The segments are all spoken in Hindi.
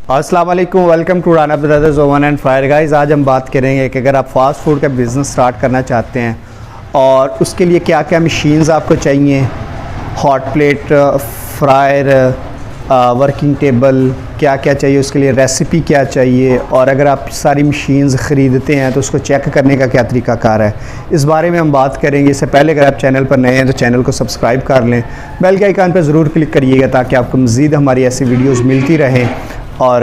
अस्सलाम वालेकुम, welcome to Rana brothers oven and fire. Guys, आज हम बात करेंगे कि अगर आप फास्ट फूड का बिज़नेस स्टार्ट करना चाहते हैं और उसके लिए क्या क्या मशीन्स आपको चाहिए, hot plate, fryer, working table, क्या क्या चाहिए, उसके लिए रेसिपी क्या चाहिए, और अगर आप सारी मशीन्स ख़रीदते हैं तो उसको चेक करने का क्या तरीक़ाकार है, इस बारे में हम बात करेंगे। इससे पहले अगर आप चैनल पर नए हैं तो चैनल को सब्सक्राइब कर लें, बेल के आइकन पर ज़रूर क्लिक करिएगा ताकि आपको मज़ीद हमारी ऐसी वीडियोज़ मिलती रहें। और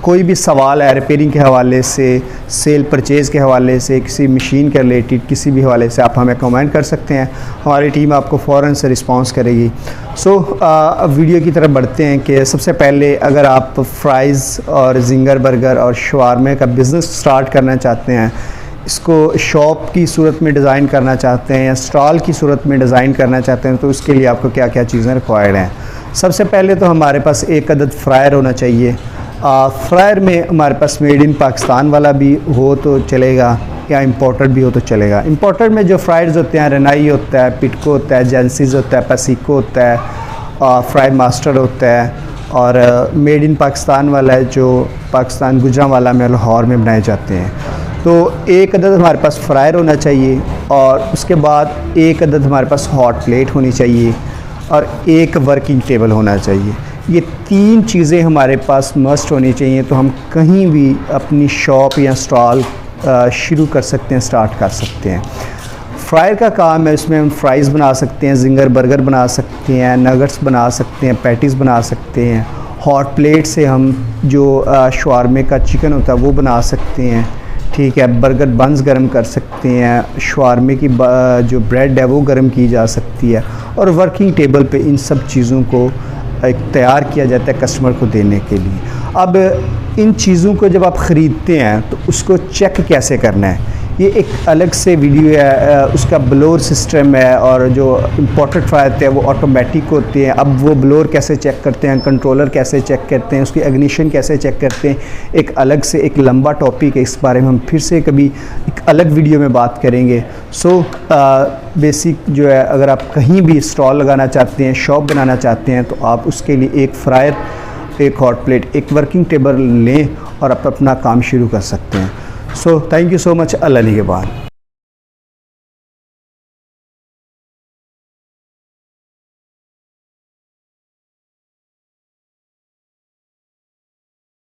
कोई भी सवाल है रिपेयरिंग के हवाले से, सेल परचेज़ के हवाले से, किसी मशीन के रिलेटेड किसी भी हवाले से आप हमें कमेंट कर सकते हैं, हमारी टीम आपको फ़ौरन से रिस्पांस करेगी। अब वीडियो की तरफ बढ़ते हैं कि सबसे पहले अगर आप फ्राइज़ और जिंगर बर्गर और शवारमे का बिज़नेस स्टार्ट करना चाहते हैं, इसको शॉप की सूरत में डिज़ाइन करना चाहते हैं या स्टॉल की सूरत में डिज़ाइन करना चाहते हैं, तो उसके लिए आपको क्या क्या चीज़ें रिक्वायर्ड हैं। सबसे पहले तो हमारे पास एक अदद फ्रायर होना चाहिए। फ्रायर में हमारे पास मेड इन पाकिस्तान वाला भी हो तो चलेगा या इम्पोर्टेड भी हो तो चलेगा। इम्पोर्टेड में जो फ्रायर्स होते हैं, रेनाई होता है, पिटको होता है, जेंसीज होता है, पसीको होता है, फ्राई मास्टर होता है, और मेड इन पाकिस्तान वाला है जो पाकिस्तान गुजरांवाला में लाहौर में बनाए जाते हैं। तो एक अदद हमारे पास फ्रायर होना चाहिए और उसके बाद एक अदद हमारे पास हॉट प्लेट होनी चाहिए और एक वर्किंग टेबल होना चाहिए। ये तीन चीज़ें हमारे पास मस्ट होनी चाहिए, तो हम कहीं भी अपनी शॉप या स्टॉल शुरू कर सकते हैं, स्टार्ट कर सकते हैं। फ्रायर का काम है, इसमें हम फ्राइज़ बना सकते हैं, जिंगर बर्गर बना सकते हैं, नगट्स बना सकते हैं, पैटीज़ बना सकते हैं। हॉट प्लेट से हम जो शवारमे का चिकन होता है वो बना सकते हैं, ठीक है। बर्गर बंस गर्म कर सकते हैं, शवारमे की जो ब्रेड है वो गर्म की जा सकती है, और वर्किंग टेबल पे इन सब चीज़ों को एक तैयार किया जाता है कस्टमर को देने के लिए। अब इन चीज़ों को जब आप ख़रीदते हैं तो उसको चेक कैसे करना है, ये एक अलग से वीडियो है। उसका ब्लोअर सिस्टम है, और जो इम्पोर्टेड फ्रायर होते हैं वो ऑटोमेटिक होते हैं। अब वो ब्लोअर कैसे चेक करते हैं, कंट्रोलर कैसे चेक करते हैं, उसकी इग्निशन कैसे चेक करते हैं, एक अलग से एक लंबा टॉपिक है। इस बारे में हम फिर से कभी एक अलग वीडियो में बात करेंगे। बेसिक जो है, अगर आप कहीं भी स्टॉल लगाना चाहते हैं, शॉप बनाना चाहते हैं, तो आप उसके लिए एक फ्रायर, एक हॉट प्लेट, एक वर्किंग टेबल लें और आप अपना काम शुरू कर सकते हैं। Thank you so much. अल्लाह के बाद।